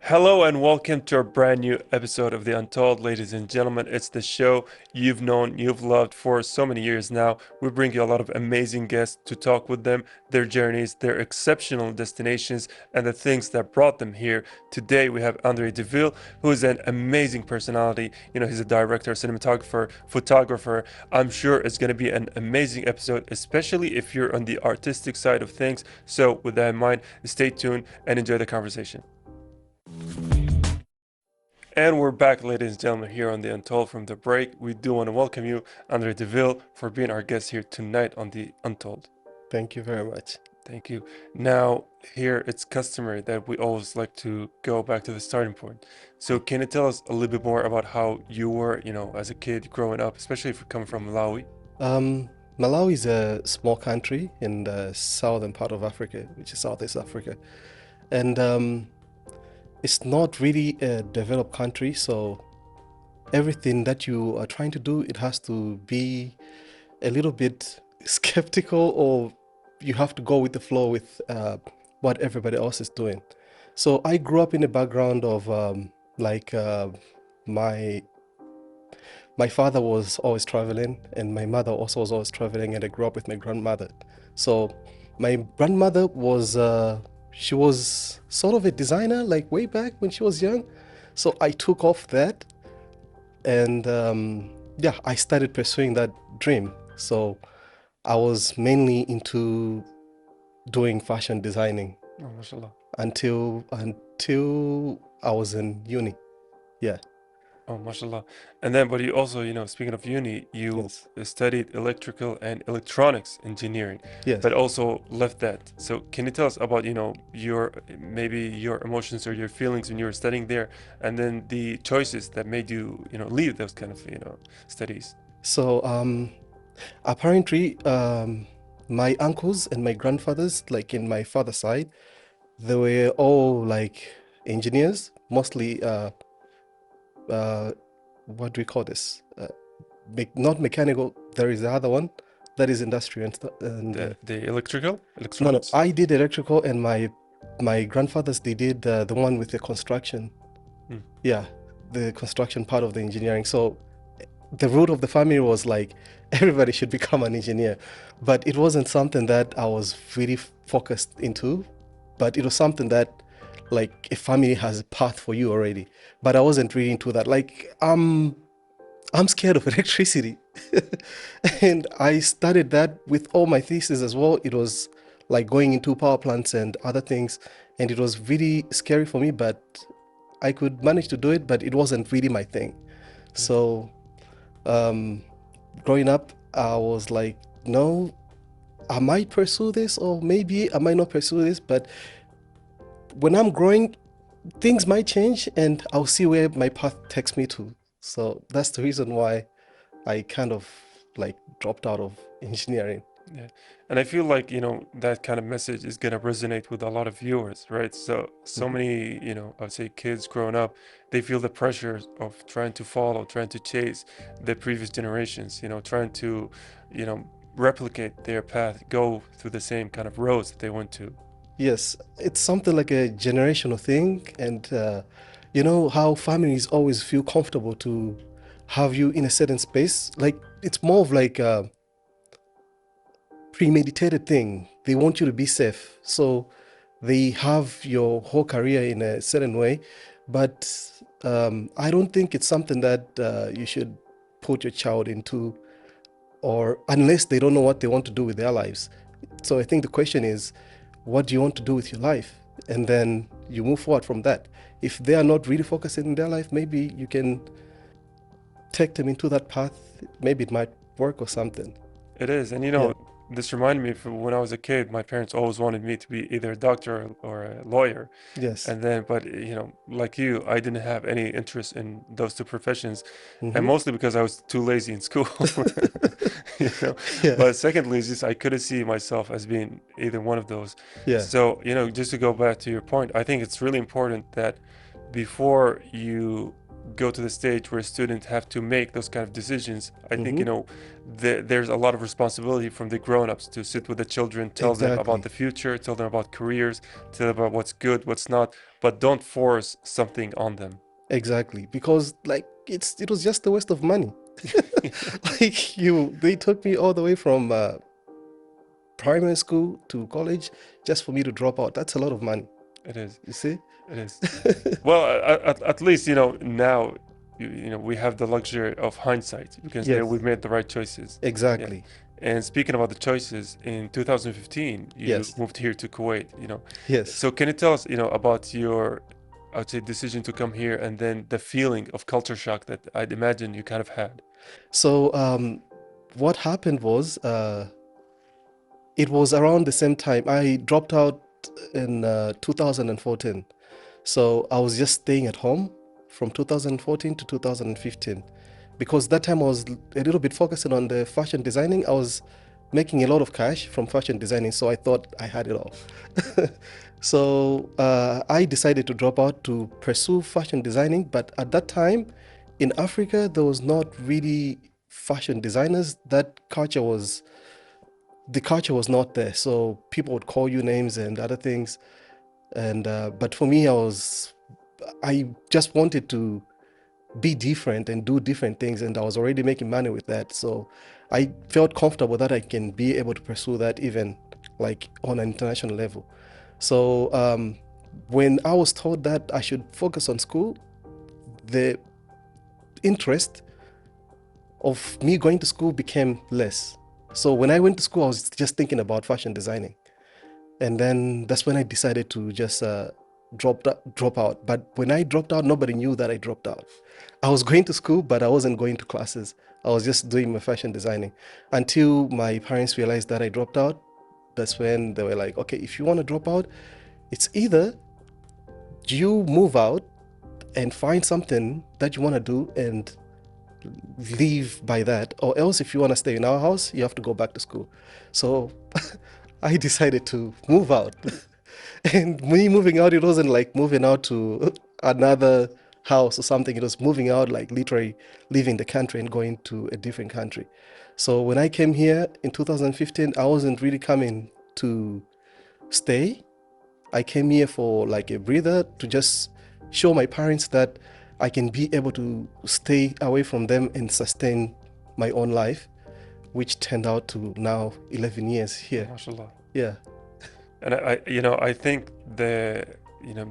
Hello and welcome to a brand new episode of the Untold, ladies and gentlemen. It's the show you've known, you've loved for so many years now. We bring you a lot of amazing guests to talk with them, their journeys, their exceptional destinations, and the things that brought them here. Today we have Deville, who is an amazing personality. He's a director, cinematographer, photographer. I'm sure it's going to be an amazing episode, especially if you're on the artistic side of things. So with that in mind, stay tuned and enjoy the conversation. And we're back, ladies and gentlemen, here on the Untold from the break. We do want to welcome you, Deville, for being our guest here tonight on the Untold. Thank you very much. Thank you. Now, here it's customary that we always like to go back to the starting point. So, can you tell us a little bit more about how you were, as a kid growing up, especially if you come from Malawi? Malawi is a small country in the southern part of Africa, which is Southeast Africa. And it's not really a developed country, so everything that you are trying to do, it has to be a little bit skeptical, or you have to go with the flow with what everybody else is doing. So I grew up in a background of my my father was always traveling, and my mother also was always traveling, and I grew up with my grandmother. So my grandmother was she was sort of a designer, like way back when she was young. So I took off that, and yeah, I started pursuing that dream. So I was mainly into doing fashion designing Oh, mashallah. until I was in uni. Yeah. Oh, mashallah. And then, but you also, speaking of uni, you Yes. studied electrical and electronics engineering, Yes. but also left that. So can you tell us about, your maybe your emotions or your feelings when you were studying there, and then the choices that made you, leave those kind of, studies? So apparently my uncles and my grandfathers, like in my father's side, they were all like engineers, mostly uh, what do we call this? Not mechanical. There is the other one that is industrial and stuff. And The electrical, no, electronics. I did electrical, and my grandfathers, they did the one with the construction. Mm. Yeah, the construction part of the engineering. So the root of the family was like everybody should become an engineer, but it wasn't something that I was really focused into. But it was something that like a family has a path for you already. But I wasn't really into that. Like I'm scared of electricity. And I studied that with all my thesis as well. It was like going into power plants and other things, and it was really scary for me, but I could manage to do it, but it wasn't really my thing. Yeah. So um, growing up, I was like, no, I might pursue this, or maybe I might not pursue this, but when I'm growing, things might change and I'll see where my path takes me to. So that's the reason why I kind of like dropped out of engineering. Yeah. And I feel like, that kind of message is going to resonate with a lot of viewers, right? So Mhm. many, I would say kids growing up, they feel the pressure of trying to follow, trying to chase the previous generations, trying to, you know, replicate their path, go through the same kind of roads that they went to. Yes, it's something like a generational thing, and you know how families always feel comfortable to have you in a certain space. Like it's more of like a premeditated thing. They want you to be safe, so they have your whole career in a certain way. But I don't think it's something that you should put your child into, or unless they don't know what they want to do with their lives. So I think the question is, what do you want to do with your life? And then you move forward from that. If they are not really focusing in their life, maybe you can take them into that path. Maybe it might work or something. It is. And, Yeah. this reminded me of when I was a kid, my parents always wanted me to be either a doctor or a lawyer. Yes. And then, but like you, I didn't have any interest in those two professions, and Mm-hmm. mostly because I was too lazy in school. you know. Yeah. But secondly, is just I couldn't see myself as being either one of those. Yeah. So, just to go back to your point, I think it's really important that before you go to the stage where students have to make those kind of decisions, I think, you know, there's a lot of responsibility from the grown-ups to sit with the children, tell them about Exactly. the future, tell them about careers, tell them about what's good, what's not, but don't force something on them. Exactly. Because like it was just a waste of money. Like they took me all the way from primary school to college just for me to drop out. That's a lot of money. It is. You see? It is. Well, at least, you know, now, you know, we have the luxury of hindsight. We can say Yes. we've made the right choices. Yeah. Exactly. And speaking about the choices, in 2015, you Yes. moved here to Kuwait, you know. Yes. So can you tell us, you know, about your, I would say, decision to come here and then the feeling of culture shock that I'd imagine you kind of had? So what happened was it was around the same time I dropped out in 2014. So I was just staying at home from 2014 to 2015 because that time I was a little bit focusing on the fashion designing. I was making a lot of cash from fashion designing, so I thought I had it all. So I decided to drop out to pursue fashion designing, but at that time in Africa there was not really fashion designers. The culture was not there, so people would call you names and other things. And but for me, I just wanted to be different and do different things, and I was already making money with that, so I felt comfortable that I can be able to pursue that even like on an international level. So when I was told that I should focus on school, the interest of me going to school became less. So when I went to school, I was just thinking about fashion designing. And then that's when I decided to just drop out. But when I dropped out, nobody knew that I dropped out. I was going to school, but I wasn't going to classes. I was just doing my fashion designing until my parents realized that I dropped out. That's when they were like, okay, if you want to drop out, it's either you move out and find something that you want to do and live by that, or else if you want to stay in our house, you have to go back to school. So I decided to move out. And me moving out, it wasn't like moving out to another house or something. It was moving out, like literally leaving the country and going to a different country. So when I came here in 2015, I wasn't really coming to stay. I came here for like a breather to just show my parents that I can be able to stay away from them and sustain my own life, which turned out to now 11 years here. MashaAllah. Yeah. And you know, I think you know,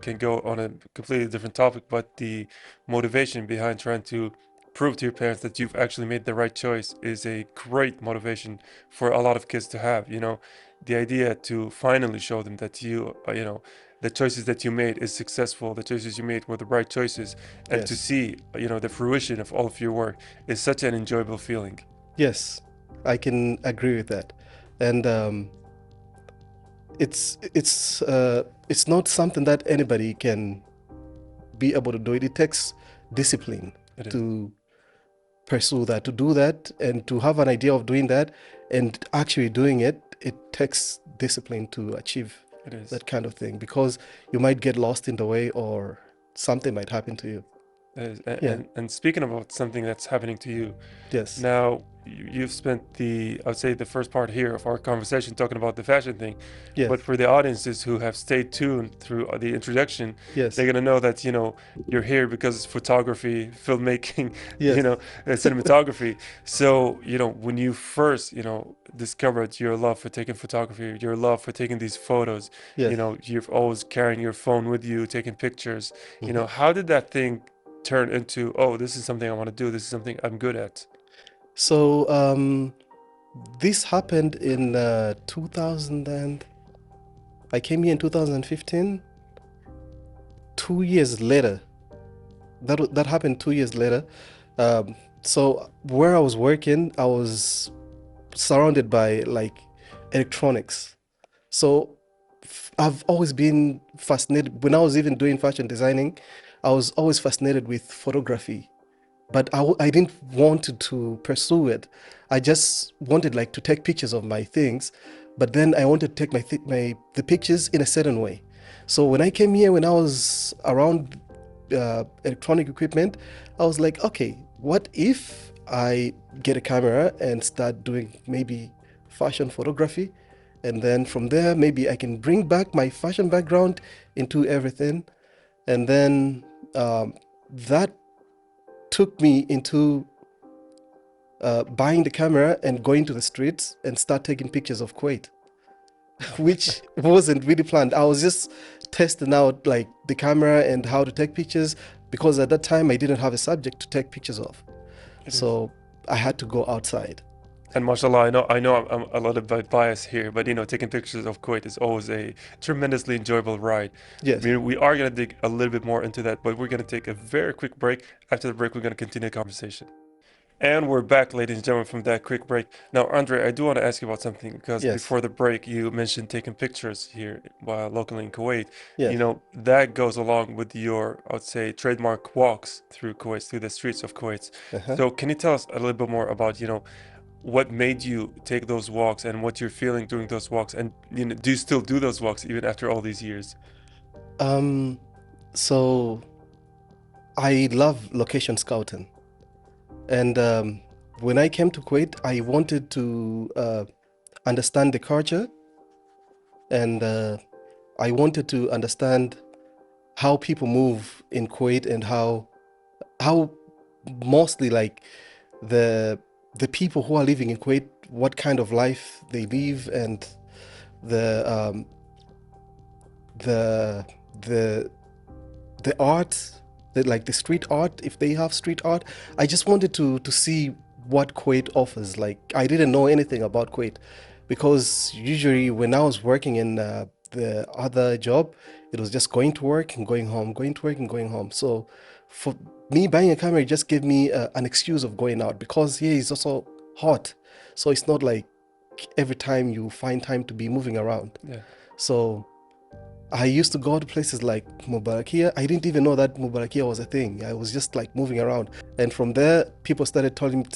can go on a completely different topic, but the motivation behind trying to prove to your parents that you've actually made the right choice is a great motivation for a lot of kids to have. You know, the idea to finally show them that you know, the choices that you made is successful, the choices you made were the right choices, and to Yes. see, you know, the fruition of all of your work is such an enjoyable feeling. Yes, I can agree with that. And it's not something that anybody can be able to do. It takes discipline It is. to pursue that, to do that, and to have an idea of doing that and actually doing it. It takes discipline to achieve It is. that kind of thing, because you might get lost in the way or something might happen to you. It is. Yeah. And speaking about something that's happening to you, Yes. now you've spent I would say the first part here of our conversation talking about the fashion thing, Yes. but for the audiences who have stayed tuned through the introduction, Yes. they're gonna know that, you know, you're here because it's photography, filmmaking, Yes. you know, cinematography. So, you know, when you first, you know, discovered your love for taking photography, your love for taking these photos, Yes. you know, you're always carrying your phone with you, taking pictures, you know, how did that thing turn into, oh, this is something I want to do, this is something I'm good at? So this happened in 2000 and I came here in 2015. 2 years later, that happened 2 years later. So where I was working, I was surrounded by like electronics. So I've always been fascinated. When I was even doing fashion designing, I was always fascinated with photography, but I didn't want to pursue it. I just wanted like to take pictures of my things, but then I wanted to take the pictures in a certain way. So when I came here, when I was around electronic equipment, I was like, okay, what if I get a camera and start doing maybe fashion photography? And then from there, maybe I can bring back my fashion background into everything. And then that took me into buying the camera and going to the streets and start taking pictures of Kuwait, which wasn't really planned. I was just testing out like the camera and how to take pictures, because at that time I didn't have a subject to take pictures of. So I had to go outside. And mashallah, I know I'm a little bit biased here, but taking pictures of Kuwait is always a tremendously enjoyable ride. Yes. I mean, we are going to dig a little bit more into that, but we're going to take a very quick break. After the break, we're going to continue the conversation. And we're back, ladies and gentlemen, from that quick break. Now, Andre, I do want to ask you about something, because Yes. before the break, you mentioned taking pictures here while locally in Kuwait. Yes. That goes along with your, I would say, trademark walks through Kuwait, through the streets of Kuwait. So can you tell us a little bit more about, what made you take those walks and what you're feeling during those walks? And, do you still do those walks even after all these years? So I love location scouting. And when I came to Kuwait, I wanted to understand the culture, and I wanted to understand how people move in Kuwait, and how mostly like the people who are living in Kuwait, what kind of life they live, and the art, like the street art, if they have street art. I just wanted to see what Kuwait offers. Like, I didn't know anything about Kuwait, because usually when I was working in the other job, it was just going to work and going home, going to work and going home. So for me, buying a camera just gave me an excuse of going out, because here is also hot. So it's not like every time you find time to be moving around. Yeah. So I used to go to places like Mubarakia. I didn't even know that Mubarakia was a thing. I was just like moving around. And from there, people started telling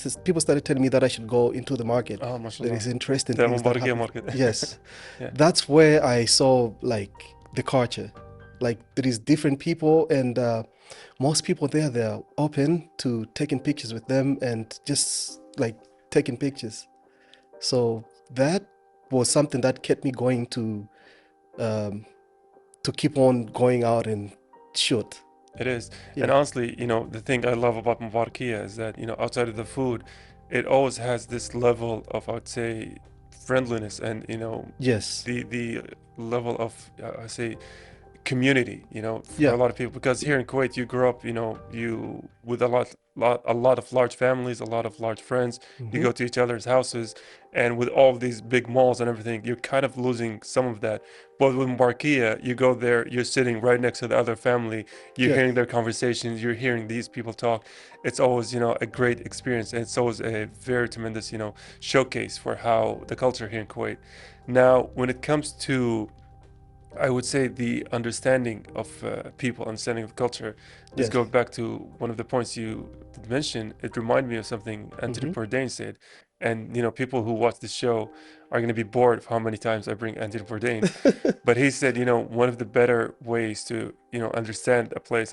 me that I should go into the market. Oh, mashallah. There is interesting The things that Mubarakia happen. market. Yes. Yeah. That's where I saw like the culture. Like, there is different people, and most people there, they're open to taking pictures with them and just like taking pictures. So that was something that kept me going to keep on going out and shoot. It is. Yeah. And honestly, the thing I love about Mubarakia is that, outside of the food, it always has this level of, I would say, friendliness and, Yes. the level of, I say, community, for Yeah. a lot of people. Because here in Kuwait, you grew up, you with a lot of large families, a lot of large friends. You go to each other's houses, and with all of these big malls and everything, you're kind of losing some of that. But with Mbarkia, you go there, you're sitting right next to the other family, you're Yeah. hearing their conversations, you're hearing these people talk. It's always, a great experience, and it's always a very tremendous, showcase for how the culture here in Kuwait. Now, when it comes to, I would say, the understanding of people, understanding of culture. Just Yes. go back to one of the points you did mention. It reminded me of something Anthony Bourdain said. And, people who watch the show are going to be bored of how many times I bring Anthony Bourdain. But he said, one of the better ways to, understand a place,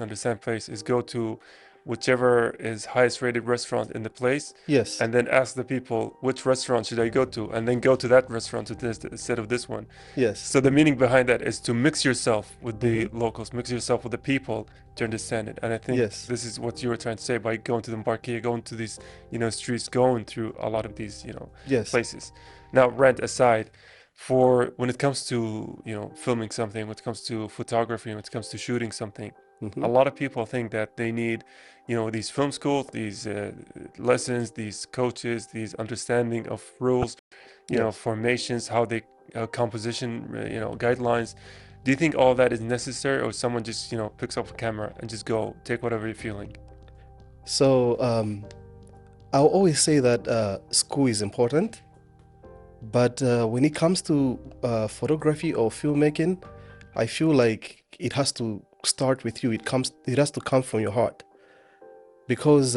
is go to whichever is highest rated restaurant in the place, Yes. and then ask the people, which restaurant should I go to? And then go to that restaurant instead of this one. Yes. So the meaning behind that is to mix yourself with the locals, mix yourself with the people to understand it. And I think Yes. this is what you were trying to say by going to the Mbarkia, going to these, streets, going through a lot of these, Yes. places. Now, rant aside, for when it comes to, filming something, when it comes to photography, when it comes to shooting something, a lot of people think that they need, these film schools, these lessons, these coaches, these understanding of rules, Yes. formations, how they composition, guidelines. Do you think all that is necessary, or someone just, picks up a camera and just go take whatever you're feeling? So I'll always say that school is important, but when it comes to photography or filmmaking, I feel like it has to start with you. It has to come from your heart, because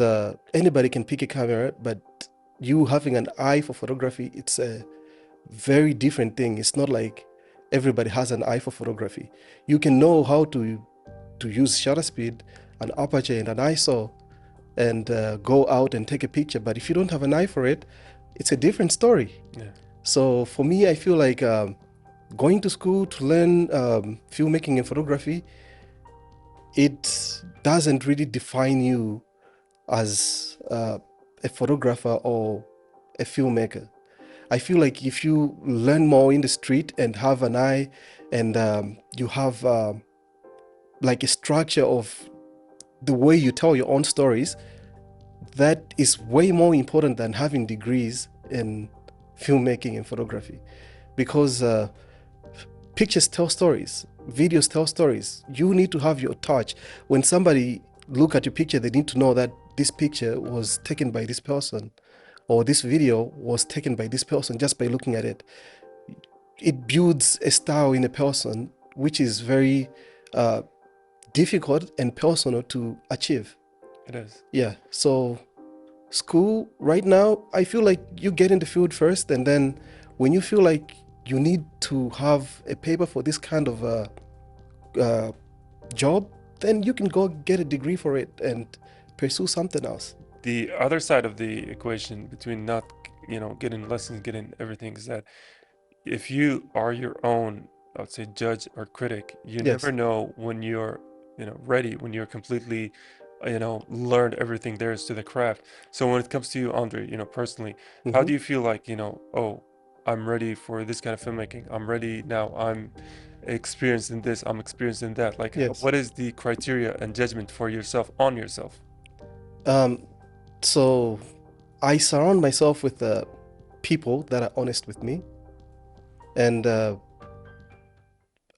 anybody can pick a camera, but you having an eye for photography, it's a very different thing. It's not like everybody has an eye for photography. You can know how to use shutter speed an aperture and an ISO and go out and take a picture. But if you don't have an eye for it, it's a different story. Yeah. So for me, I feel like going to school to learn filmmaking and photography, it doesn't really define you as a photographer or a filmmaker. I feel like if you learn more in the street and have an eye and you have like a structure of the way you tell your own stories, that is way more important than having degrees in filmmaking and photography, because pictures tell stories, videos tell stories. You need to have your touch. When somebody look at your picture, they need to know that this picture was taken by this person, or this video was taken by this person just by looking at it. It builds a style in a person which is very difficult and personal to achieve. It is. Yeah. So school right now, I feel like you get in the field first, and then when you feel like you need to have a paper for this kind of job, then you can go get a degree for it and pursue something else. The other side of the equation between not, getting lessons, getting everything is that if you are your own, I would say, judge or critic, you Yes. never know when you're, ready, when you're completely, learned everything there is to the craft. So when it comes to you, Andre, personally, how do you feel like, oh, I'm ready for this kind of filmmaking. I'm ready now. I'm experienced in this. I'm experienced in that. Like, Yes. what is the criteria and judgment for yourself on yourself? So I surround myself with people that are honest with me, and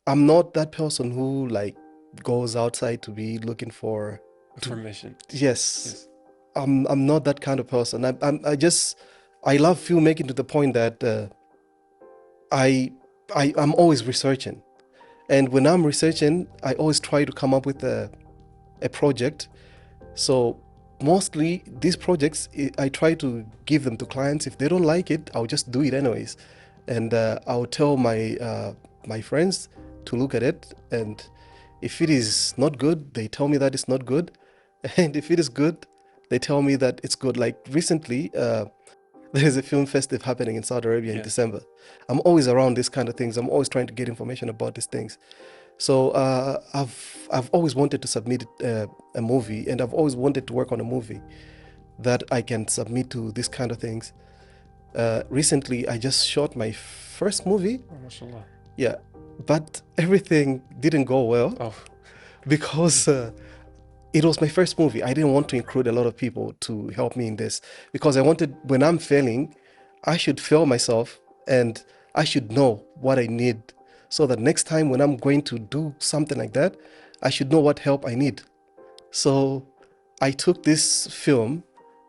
I'm not that person who like goes outside to be looking for Information. Yes. I'm not that kind of person. I love filmmaking to the point that I'm always researching, and when I'm researching, I always try to come up with a project. So mostly these projects, I try to give them to clients. If they don't like it, I'll just do it anyways, and I'll tell my friends to look at it, and if it is not good, they tell me that it's not good, and if it is good, they tell me that it's good. Like recently, there's a film festival happening in Saudi Arabia in Yeah. December. I'm always around these kind of things. I'm always trying to get information about these things. So I've always wanted to submit a movie, and I've always wanted to work on a movie that I can submit to these kind of things. Recently, I just shot my first movie. Oh, mashallah. Yeah, but everything didn't go well Oh, because it was my first movie. I didn't want to include a lot of people to help me in this, because I wanted, when I'm failing, I should fail myself and I should know what I need, so that next time when I'm going to do something like that, I should know what help I need. So I took this film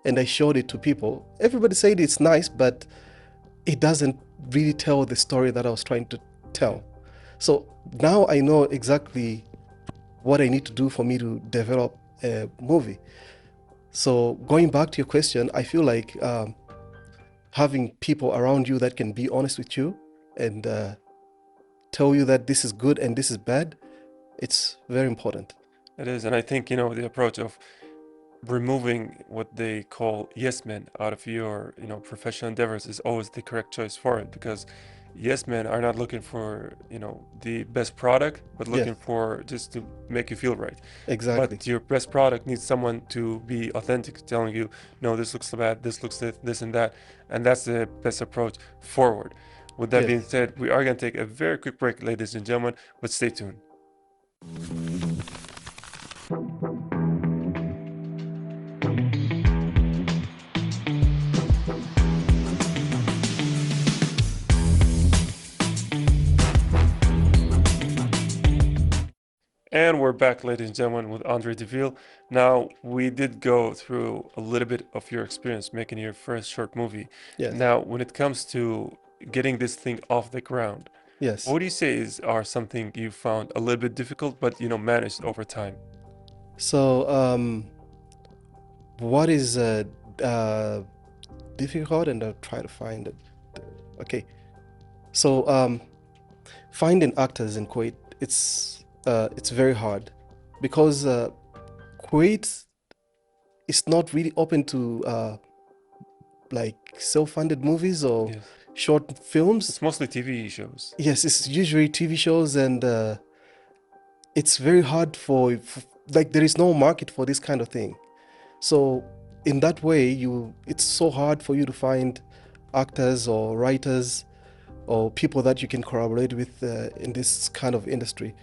and I showed it to people. Everybody said it's nice, but it doesn't really tell the story that I was trying to tell. So now I know exactly what I need to do for me to develop a movie. So going back to your question, I feel like having people around you that can be honest with you and tell you that this is good and this is bad, it's very important. it is. And I think, the approach of removing what they call yes men out of your, professional endeavors is always the correct choice for it, because yes men are not looking for, the best product, but looking for just to make you feel right. Exactly. But your best product needs someone to be authentic, telling you, no, this looks bad, this looks this and that. And that's the best approach forward. With that being said, we are going to take a very quick break, ladies and gentlemen, but stay tuned. And we're back, ladies and gentlemen, with Andre Deville. Now, we did go through a little bit of your experience making your first short movie. Yes. Now, when it comes to getting this thing off the ground, Yes. what do you say are something you found a little bit difficult, but managed over time? So, what is difficult, and I'll try to find it. Okay. So, finding actors in Kuwait, it's very hard, because Kuwait is not really open to like self-funded movies or Yes. short films. It's mostly TV shows. Yes, it's usually TV shows, and it's very hard like there is no market for this kind of thing. So in that way, it's so hard for you to find actors or writers or people that you can collaborate with in this kind of industry.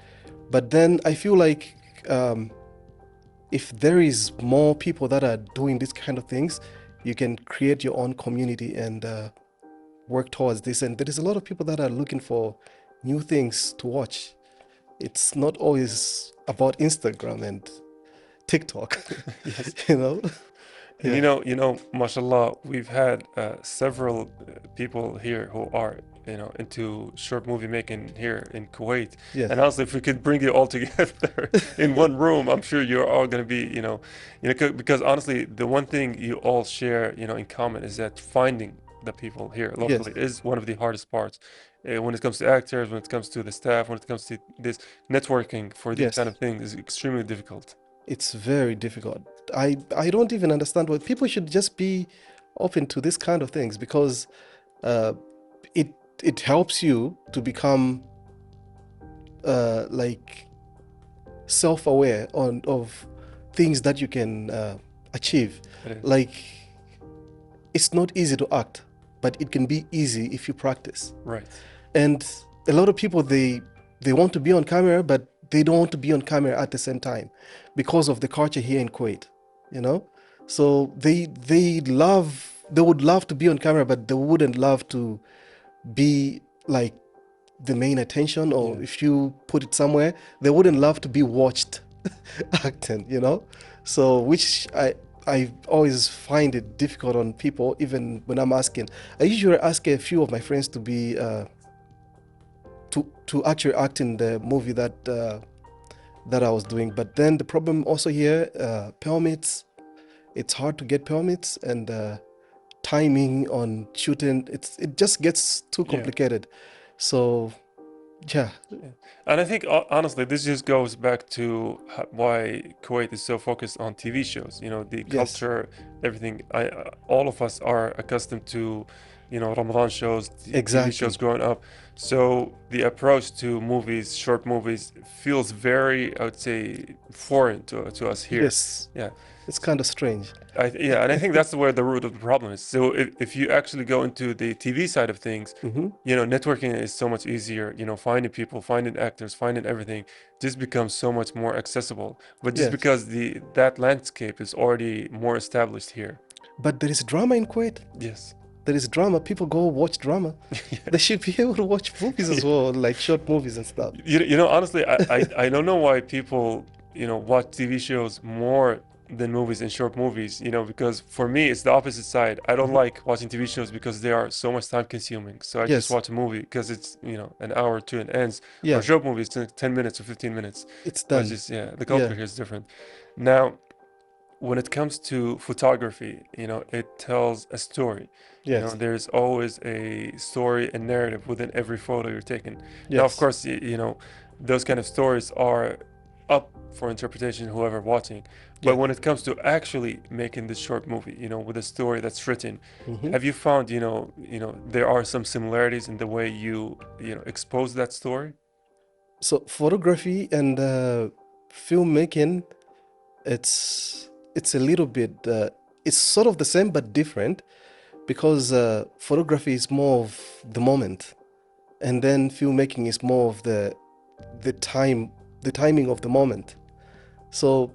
But then I feel like if there is more people that are doing this kind of things, you can create your own community and work towards this. And there is a lot of people that are looking for new things to watch. It's not always about Instagram and TikTok, Yes. you know? And Yeah. mashallah, we've had several people here who are, into short movie making here in Kuwait. Yes. And honestly, if we could bring you all together in one room, I'm sure you're all going to be, because honestly, the one thing you all share, in common is that finding the people here Yes. locally is one of the hardest parts. When it comes to actors, when it comes to the staff, when it comes to this networking for these kind Yes. of things is extremely difficult. It's very difficult. I don't even understand why people should just be open to this kind of things, because uh, it helps you to become like self-aware of things that you can achieve. It is. Like, it's not easy to act, but it can be easy if you practice. Right. And a lot of people, they want to be on camera, but they don't want to be on camera at the same time because of the culture here in Kuwait, so they would love to be on camera, but they wouldn't love to be like the main attention, or Yeah. if you put it somewhere, they wouldn't love to be watched acting, so which I always find it difficult on people. Even when I'm asking, I usually ask a few of my friends to be to actually act in the movie that I was doing. But then the problem also here, permits, it's hard to get permits, and timing on shooting, it just gets too Yeah. complicated. So yeah. Yeah. And I think honestly, this just goes back to why Kuwait is so focused on TV shows. The Yes. culture, everything. All of us are accustomed to, Ramadan shows, TV Exactly. shows growing up. So the approach to movies, short movies, feels very, I would say, foreign to us here. Yes. Yeah. It's kind of strange. Yeah, and I think that's where the root of the problem is. So if you actually go into the TV side of things, Hmm. networking is so much easier. Finding people, finding actors, finding everything just becomes so much more accessible. But just Yes. because that landscape is already more established here. But there is drama in Kuwait. Yes. There is drama. People go watch drama. Yeah. They should be able to watch movies as well, like short movies and stuff. Honestly, I don't know why people, watch TV shows more than movies and short movies, because for me it's the opposite side. I don't like watching TV shows because they are so much time consuming. So I just Yes. watch a movie because it's, an hour or two and ends. Or Yeah. a short movie is 10 minutes or 15 minutes. It's But done. just, the culture Yeah. here is different. Now, when it comes to photography, it tells a story. Yes. There's always a story and narrative within every photo you're taking. Now, of Yes. course, those kind of stories are up for interpretation, whoever watching. But Yeah. when it comes to actually making this short movie, with a story that's written, Mhm. have you found, there are some similarities in the way you, expose that story? So photography and filmmaking, it's a little bit it's sort of the same but different, because photography is more of the moment, and then filmmaking is more of the timing of the moment. So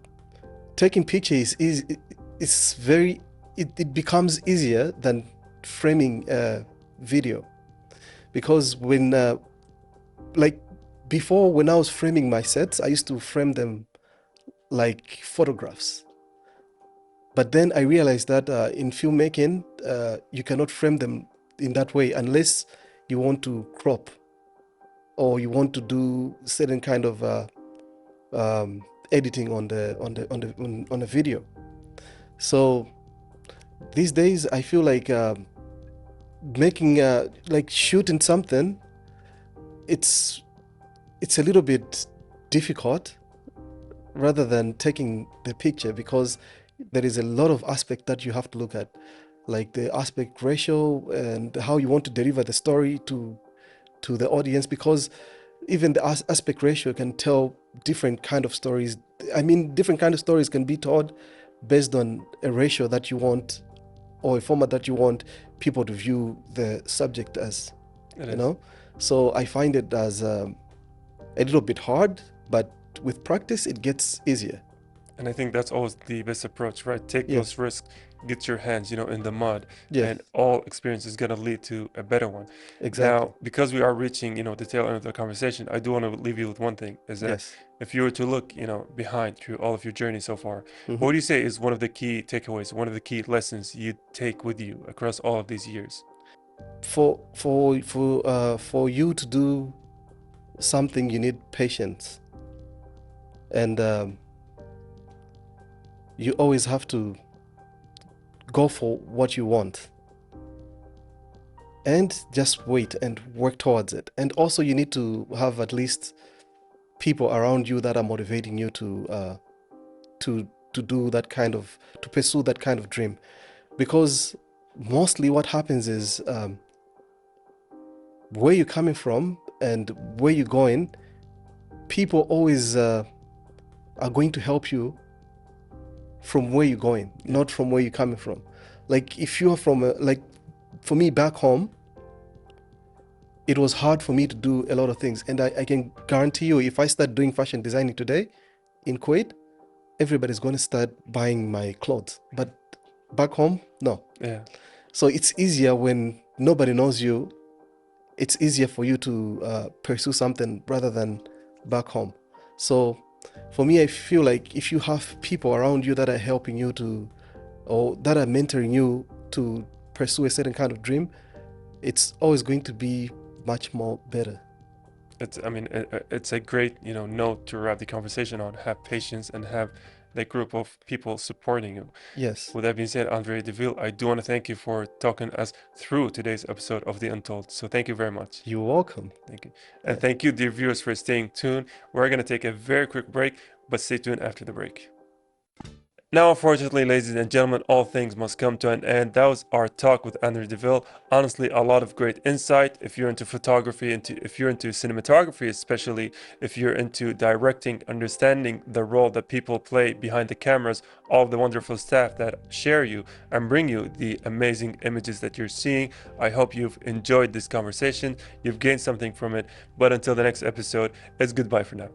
taking pictures is very it becomes easier than framing video, because when like before, when I was framing my sets, I used to frame them like photographs. But then I realized that in filmmaking, you cannot frame them in that way unless you want to crop, or you want to do certain kind of editing on the video. So these days, I feel like making like shooting something, it's a little bit difficult, rather than taking the picture, because there is a lot of aspect that you have to look at, like the aspect ratio and how you want to deliver the story to the audience, because even the aspect ratio can tell different kind of stories. I mean, different kind of stories can be told based on a ratio that you want, or a format that you want people to view the subject as, It you is. know. So I find it as a little bit hard, but with practice it gets easier. And I think that's always the best approach, right? Take Yeah. those risks, get your hands, in the mud, Yeah. and all experience is gonna lead to a better one. Exactly. Now, because we are reaching, the tail end of the conversation, I do want to leave you with one thing, is that Yes. if you were to look, behind through all of your journey so far, Mhm. what would you say is one of the key takeaways, one of the key lessons you take with you across all of these years? For you to do something, you need patience, and you always have to go for what you want and just wait and work towards it. And also you need to have at least people around you that are motivating you to do that kind of, to pursue that kind of dream, because mostly what happens is, where you're coming from and where you're going, people always are going to help you from where you're going, Yeah. not from where you're coming from. Like if you're from like for me back home, it was hard for me to do a lot of things, and I can guarantee you, if I start doing fashion designing today in Kuwait, everybody's going to start buying my clothes. But back home, no. Yeah. So it's easier when nobody knows you. It's easier for you to pursue something rather than back home. So for me, I feel like if you have people around you that are helping you to, or that are mentoring you to pursue a certain kind of dream, it's always going to be much more better. It's a great, note to wrap the conversation on. Have patience and have that group of people supporting you. Yes. With that being said, Andre Deville, I do want to thank you for talking us through today's episode of The Untold. So thank you very much. You're welcome. Thank you. And thank you, dear viewers, for staying tuned. We're going to take a very quick break, but stay tuned after the break. Now, unfortunately, ladies and gentlemen, all things must come to an end. That was our talk with Andre Deville. Honestly, a lot of great insight. If you're into photography, if you're into cinematography, especially if you're into directing, understanding the role that people play behind the cameras, all of the wonderful staff that share you and bring you the amazing images that you're seeing. I hope you've enjoyed this conversation. You've gained something from it. But until the next episode, it's goodbye for now.